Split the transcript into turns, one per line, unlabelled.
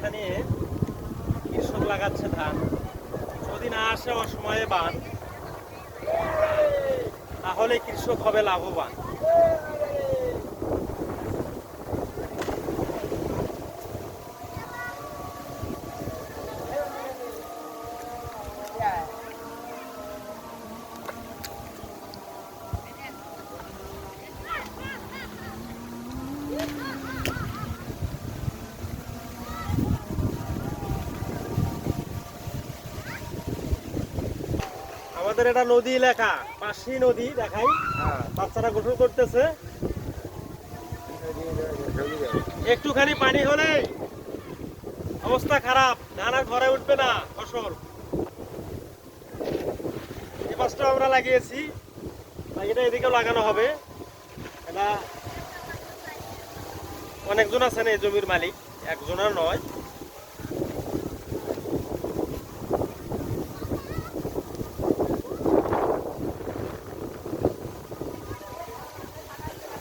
এখানে কৃষক লাগাচ্ছে ধান। যদি না আসে অসময়ে বান, তাহলে কৃষক হবে লাভবান। আমাদের এটা নদী এলাকা, পাশেই নদী দেখাই। বাচ্চারা গোসল করতেছে। একটুখানি পানি হলে অবস্থা খারাপ, ধান আর ঘরে উঠবে না ফসল। এই পাশটা আমরা লাগিয়েছি, এটা এদিকেও লাগানো হবে। এটা অনেকজন আছেন এই জমির মালিক, একজনের নয়।